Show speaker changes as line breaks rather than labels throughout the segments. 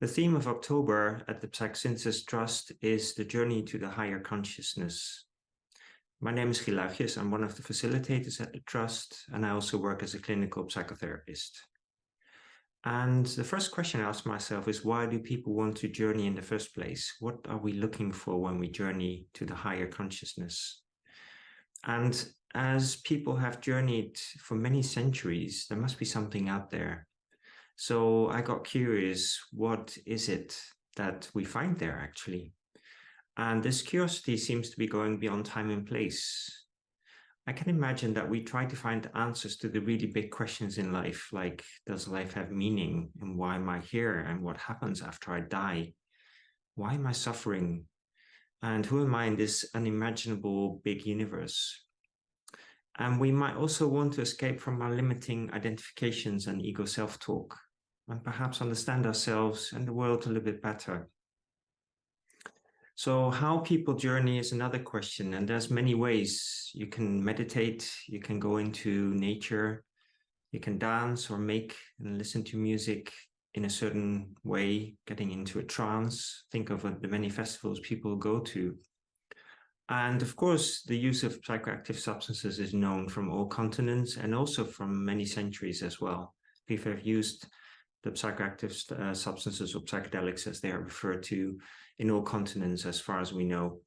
The theme of October at the Psychosynthesis Trust is the journey to the higher consciousness. My name is Giel. I'm one of the facilitators at the Trust, and I also work as a clinical psychotherapist. And the first question I ask myself is, why do people want to journey in the first place? What are we looking for when we journey to the higher consciousness? And as people have journeyed for many centuries, there must be something out there. So I got curious, what is it that we find there actually? And this curiosity seems to be going beyond time and place. I can imagine that we try to find answers to the really big questions in life, like, does life have meaning? And why am I here? And what happens after I die? Why am I suffering? And who am I in this unimaginable big universe? And we might also want to escape from our limiting identifications and ego self-talk, and perhaps understand ourselves and the world a little bit better. So how people journey is another question, and there's many ways. You can meditate, you can go into nature, you can dance or make and listen to music in a certain way, getting into a trance. Think of the many festivals people go to. And of course, the use of psychoactive substances is known from all continents and also from many centuries as well. People have used the psychoactive substances or psychedelics, as they are referred to, in all continents as far as we know.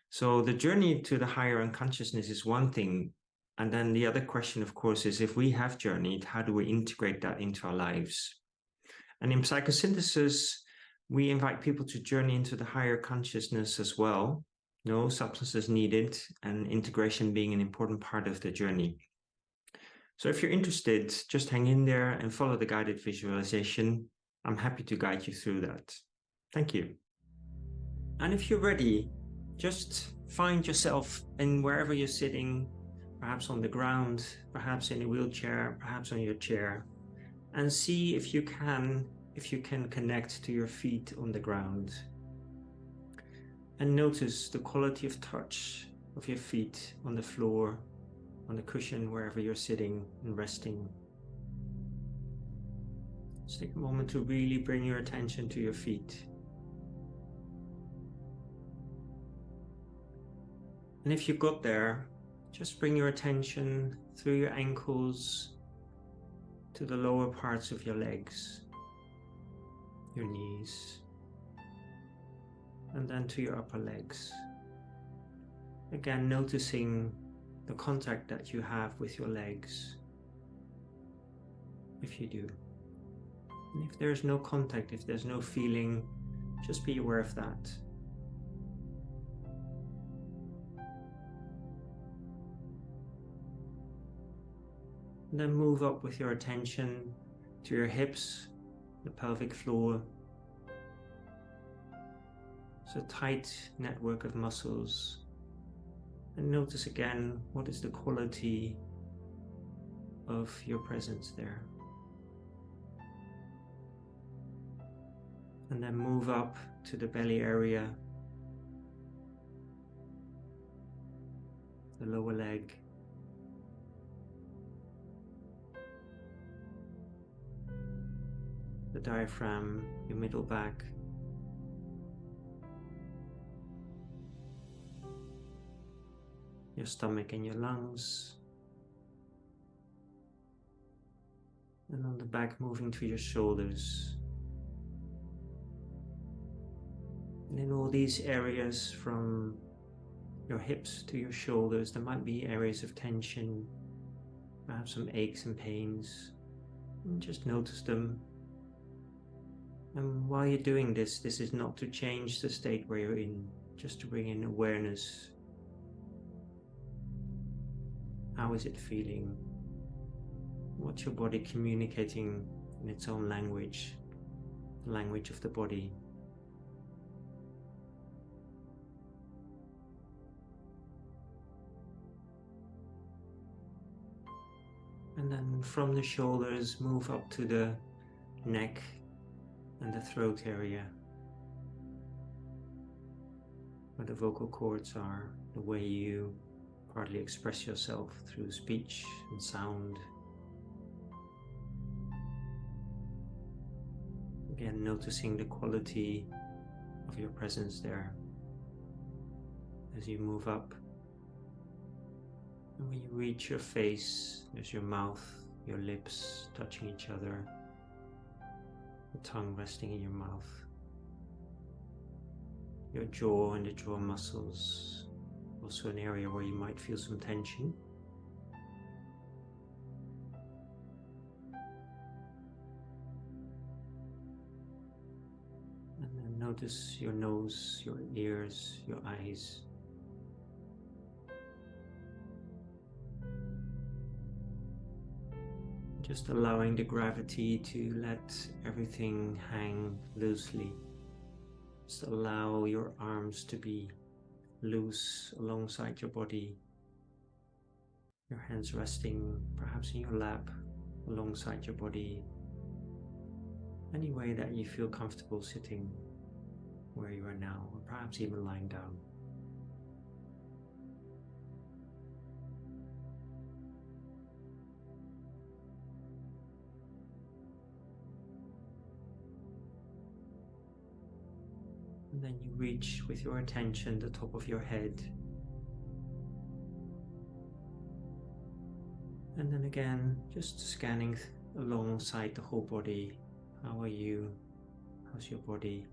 So the journey to the higher unconsciousness is one thing. And then the other question, of course, is if we have journeyed, how do we integrate that into our lives? And in psychosynthesis, we invite people to journey into the higher consciousness as well. No substances needed, and integration being an important part of the journey. So if you're interested, just hang in there and follow the guided visualization. I'm happy to guide you through that. Thank you. And if you're ready, just find yourself in wherever you're sitting, perhaps on the ground, perhaps in a wheelchair, perhaps on your chair, and see if you can connect to your feet on the ground. And notice the quality of touch of your feet on the floor, on the cushion, wherever you're sitting and resting. Just take a moment to really bring your attention to your feet. And if you got there, just bring your attention through your ankles to the lower parts of your legs, your knees, and then to your upper legs. Again, noticing the contact that you have with your legs, if you do. And if there's no contact, if there's no feeling, just be aware of that. And then move up with your attention to your hips, the pelvic floor. It's a tight network of muscles. And notice again, what is the quality of your presence there? And then move up to the belly area, the lower leg, the diaphragm, your middle back, your stomach and your lungs, and on the back moving to your shoulders. And in all these areas, from your hips to your shoulders, there might be areas of tension, perhaps some aches and pains, and just notice them. And while you're doing this, this is not to change the state where you're in, just to bring in awareness. How is it feeling? What's your body communicating in its own language, the language of the body? And then from the shoulders, move up to the neck and the throat area, where the vocal cords are, the way you partly express yourself through speech and sound. Again, noticing the quality of your presence there. As you move up, and when you reach your face, there's your mouth, your lips touching each other, the tongue resting in your mouth, your jaw and the jaw muscles, also an area where you might feel some tension. And then notice your nose, your ears, your eyes. Just allowing the gravity to let everything hang loosely. Just allow your arms to be loose alongside your body. Your hands resting perhaps in your lap alongside your body. Any way that you feel comfortable sitting where you are now, or perhaps even lying down. And then you reach with your attention the top of your head. And then again, just scanning alongside the whole body. How are you? How's your body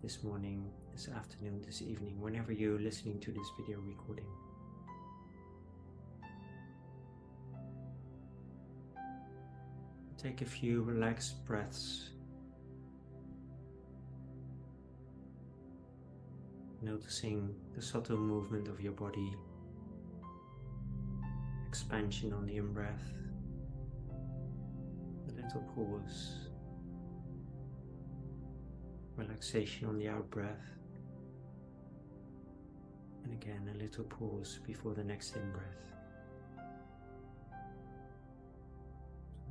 this morning, this afternoon, this evening, whenever you're listening to this video recording? Take a few relaxed breaths. Noticing the subtle movement of your body, expansion on the in-breath, a little pause, relaxation on the out-breath, and again a little pause before the next in-breath.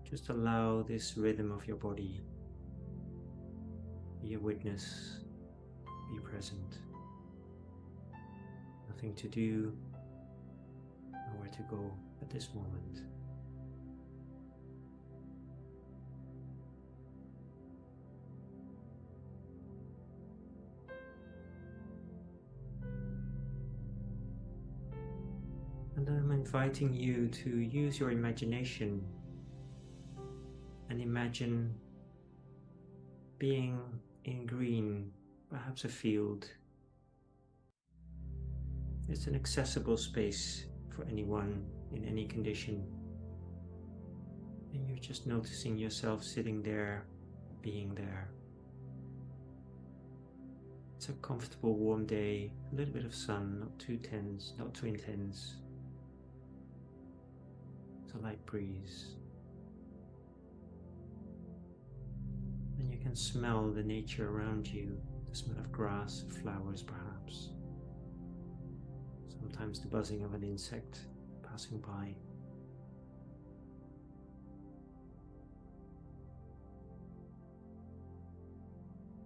Just allow this rhythm of your body, be a witness, be present. Nothing to do, nowhere to go at this moment. And I'm inviting you to use your imagination and imagine being in green, perhaps a field. It's an accessible space for anyone in any condition. And you're just noticing yourself sitting there, being there. It's a comfortable warm day, a little bit of sun, not too tense, not too intense. It's a light breeze. And you can smell the nature around you, the smell of grass, flowers perhaps. Sometimes the buzzing of an insect passing by.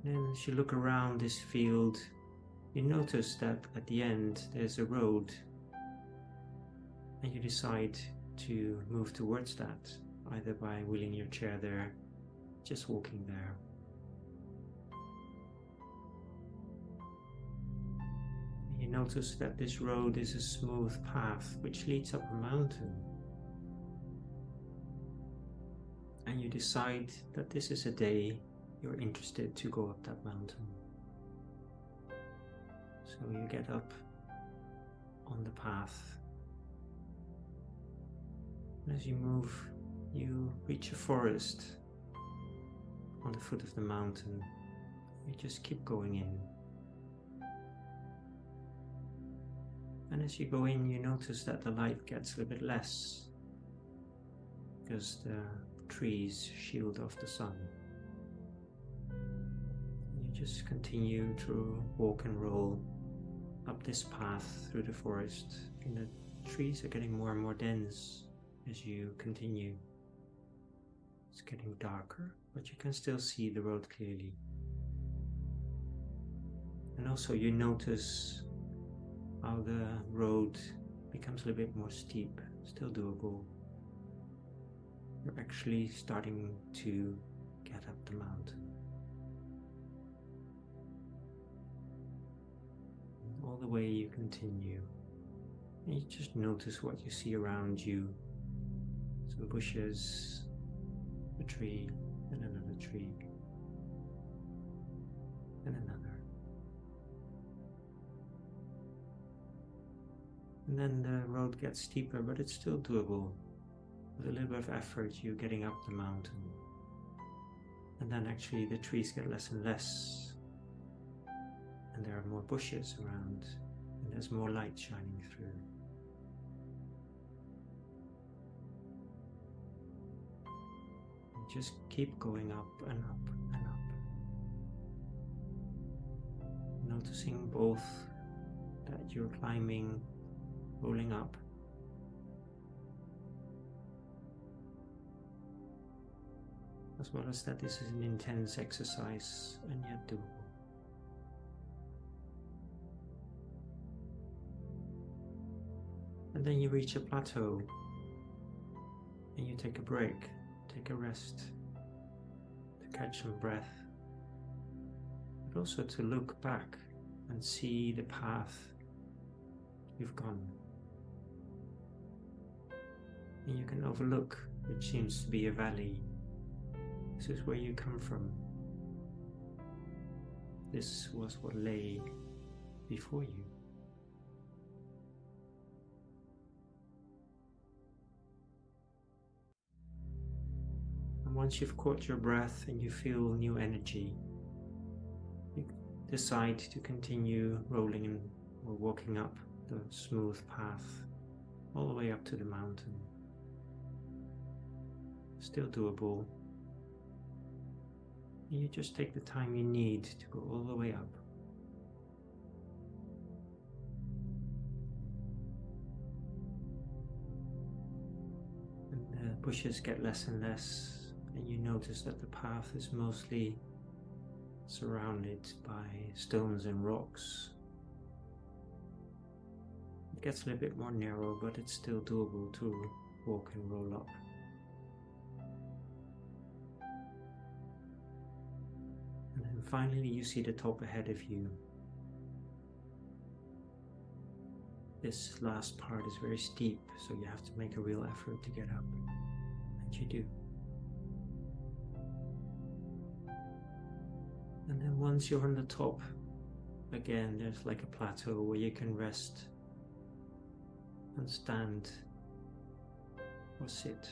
And as you look around this field, you notice that at the end there's a road, and you decide to move towards that, either by wheeling your chair there, just walking there. You notice that this road is a smooth path which leads up a mountain. And you decide that this is a day you're interested to go up that mountain. So you get up on the path. And as you move, you reach a forest on the foot of the mountain. You just keep going in. And as you go in, you notice that the light gets a little bit less because the trees shield off the sun. You just continue to walk and roll up this path through the forest, and the trees are getting more and more dense as you continue. It's getting darker, but you can still see the road clearly. And also you notice how the road becomes a little bit more steep, still doable. You're actually starting to get up the mountain. the way you continue. And you just notice what you see around you. Some bushes, a tree, and another tree, and another. And then the road gets steeper, but it's still doable. With a little bit of effort, you're getting up the mountain. And then actually the trees get less and less. And there are more bushes around, and there's more light shining through. And just keep going up and up and up. Noticing both that you're climbing, rolling up, as well as that this is an intense exercise and yet doable. And then you reach a plateau and you take a break, take a rest, to catch some breath, but also to look back and see the path you've gone. And you can overlook which seems to be a valley. This is where you come from. This was what lay before you. And once you've caught your breath and you feel new energy, you decide to continue rolling or walking up the smooth path all the way up to the mountain. Still doable. And you just take the time you need to go all the way up. And the bushes get less and less, and you notice that the path is mostly surrounded by stones and rocks. It gets a little bit more narrow, but it's still doable to walk and roll up. And then finally you see the top ahead of you. This last part is very steep, so you have to make a real effort to get up. And you do. And then once you're on the top, again there's like a plateau where you can rest and stand or sit,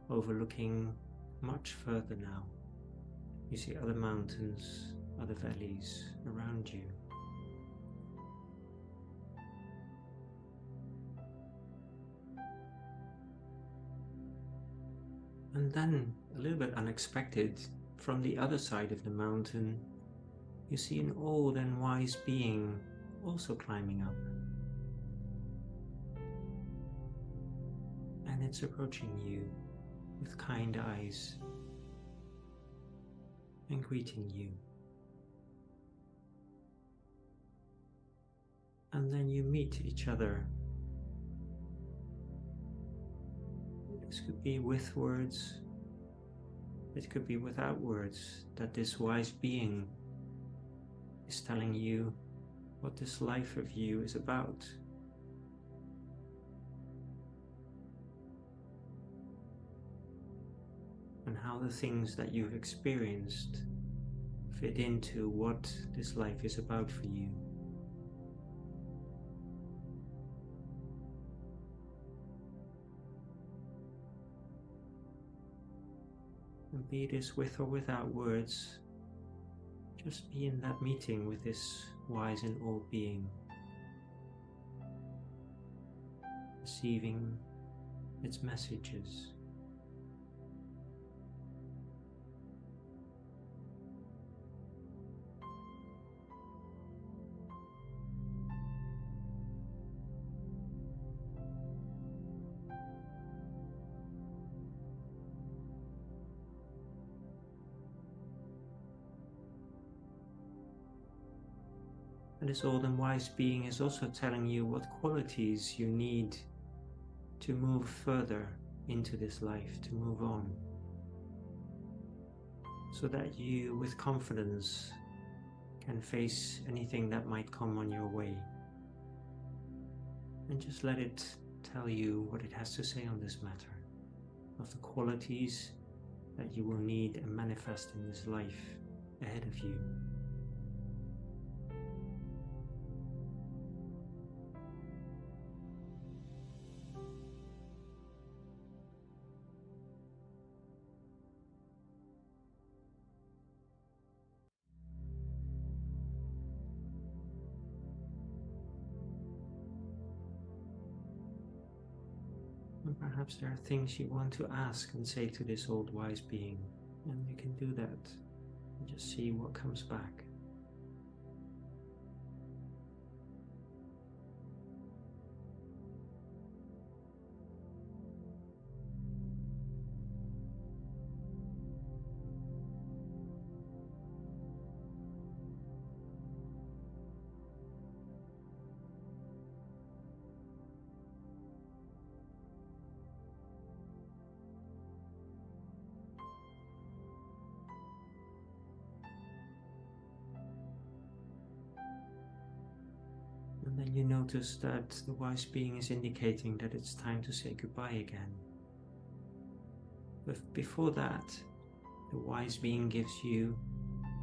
overlooking much further now. You see other mountains, other valleys around you. And then, a little bit unexpected, from the other side of the mountain, you see an old and wise being also climbing up. And it's approaching you with kind eyes and greeting you. And then you meet each other. This could be with words, it could be without words, that this wise being is telling you what this life of you is about. And how the things that you've experienced fit into what this life is about for you. And be this with or without words, just be in that meeting with this wise and old being, receiving its messages. And this old and wise being is also telling you what qualities you need to move further into this life, to move on, so that you with confidence can face anything that might come on your way. And just let it tell you what it has to say on this matter, of the qualities that you will need and manifest in this life ahead of you. And perhaps there are things you want to ask and say to this old wise being, and you can do that and just see what comes back. And then you notice that the wise being is indicating that it's time to say goodbye again. But before that, the wise being gives you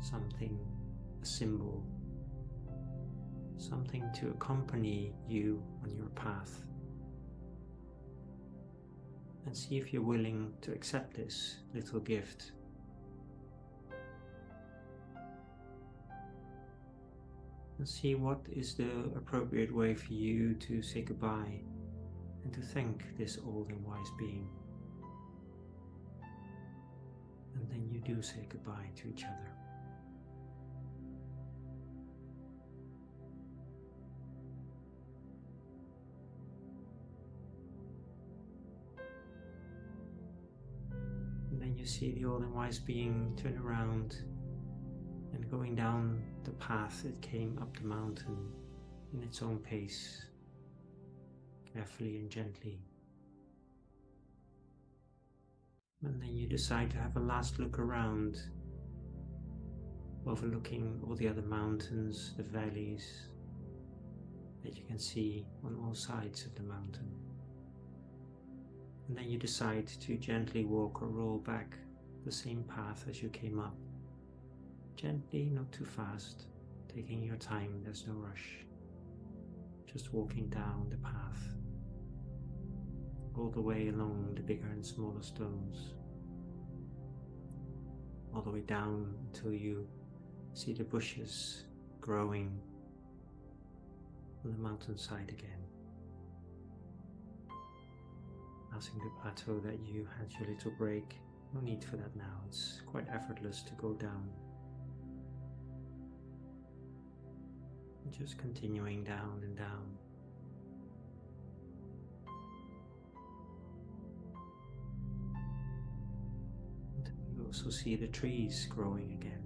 something, a symbol, something to accompany you on your path. And see if you're willing to accept this little gift. And see what is the appropriate way for you to say goodbye and to thank this old and wise being. And then you do say goodbye to each other. And then you see the old and wise being turn around and going down the path it came up the mountain in its own pace, carefully and gently. And then you decide to have a last look around, overlooking all the other mountains, the valleys that you can see on all sides of the mountain. And then you decide to gently walk or roll back the same path as you came up. Gently, not too fast, taking your time, there's no rush. Just walking down the path, all the way along the bigger and smaller stones, all the way down until you see the bushes growing on the mountainside again. Passing the plateau that you had your little break, no need for that now, it's quite effortless to go down. Just continuing down and down. Until you also see the trees growing again.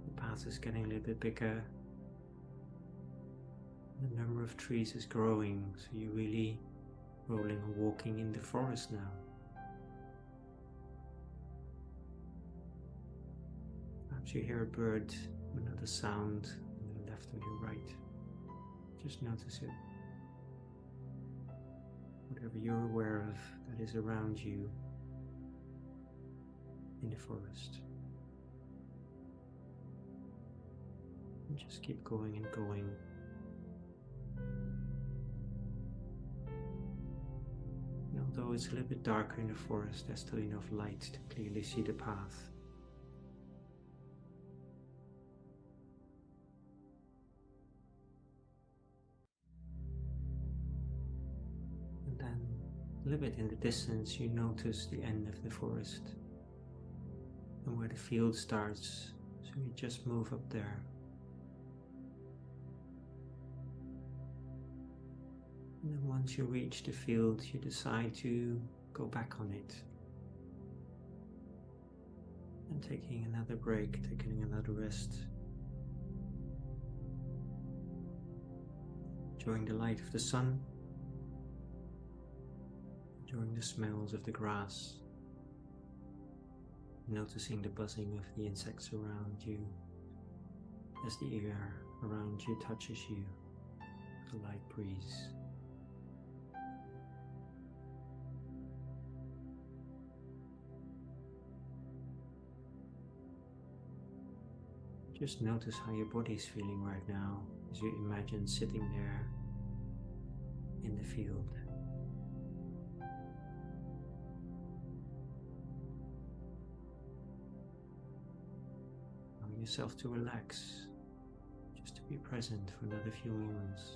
The path is getting a little bit bigger. The number of trees is growing, so you're really rolling or walking in the forest now. Perhaps you hear a bird, another sound on your left or your right. Just notice it. Whatever you're aware of that is around you in the forest. And just keep going and going. And although it's a little bit darker in the forest, there's still enough light to clearly see the path. And then a little bit in the distance you notice the end of the forest and where the field starts, so you just move up there. And then once you reach the field, you decide to go back on it. And taking another break, taking another rest. Enjoying the light of the sun. Enjoying the smells of the grass. Noticing the buzzing of the insects around you as the air around you touches you, the light breeze. Just notice how your body is feeling right now as you imagine sitting there in the field. Allow yourself to relax, just to be present for another few moments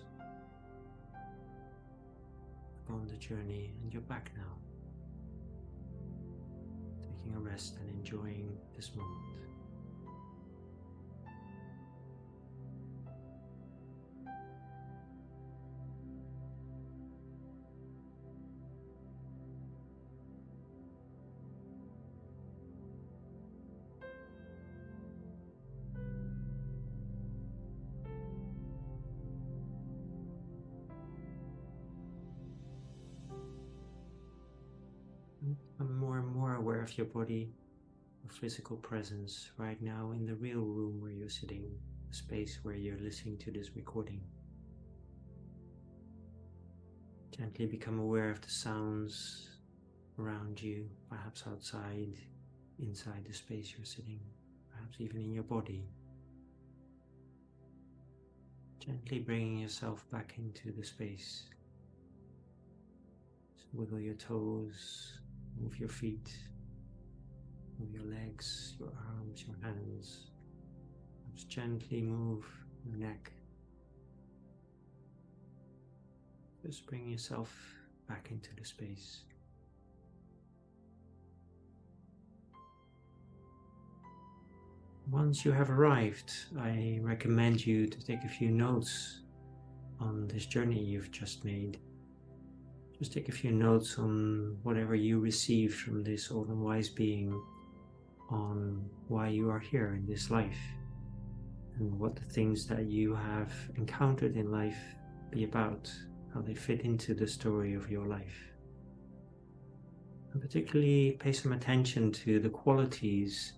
upon the journey, and you're back now, taking a rest and enjoying this moment. Become more and more aware of your body, your physical presence right now in the real room where you're sitting, the space where you're listening to this recording. Gently become aware of the sounds around you, perhaps outside, inside the space you're sitting, perhaps even in your body. Gently bringing yourself back into the space. So wiggle your toes, move your feet, move your legs, your arms, your hands. Just gently move your neck. Just bring yourself back into the space. Once you have arrived, I recommend you to take a few notes on this journey you've just made. Just take a few notes on whatever you received from this all-wise being, on why you are here in this life, and what the things that you have encountered in life be about, how they fit into the story of your life. And particularly pay some attention to the qualities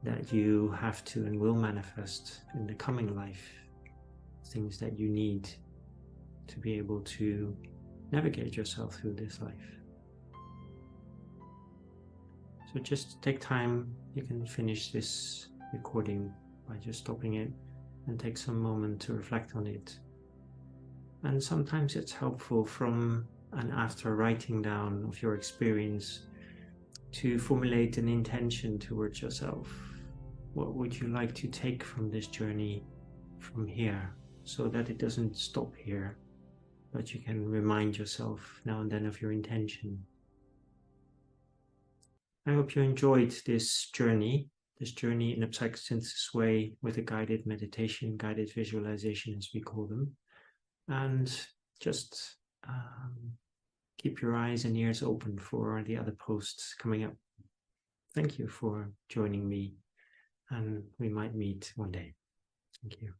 that you have to and will manifest in the coming life, things that you need to be able to navigate yourself through this life. So just take time. You can finish this recording by just stopping it and take some moment to reflect on it. And sometimes it's helpful from and after writing down of your experience to formulate an intention towards yourself. What would you like to take from this journey from here, so that it doesn't stop here, but you can remind yourself now and then of your intention. I hope you enjoyed this journey in a psychosynthesis way, with a guided meditation, guided visualization as we call them. And just keep your eyes and ears open for the other posts coming up. Thank you for joining me, and we might meet one day. Thank you.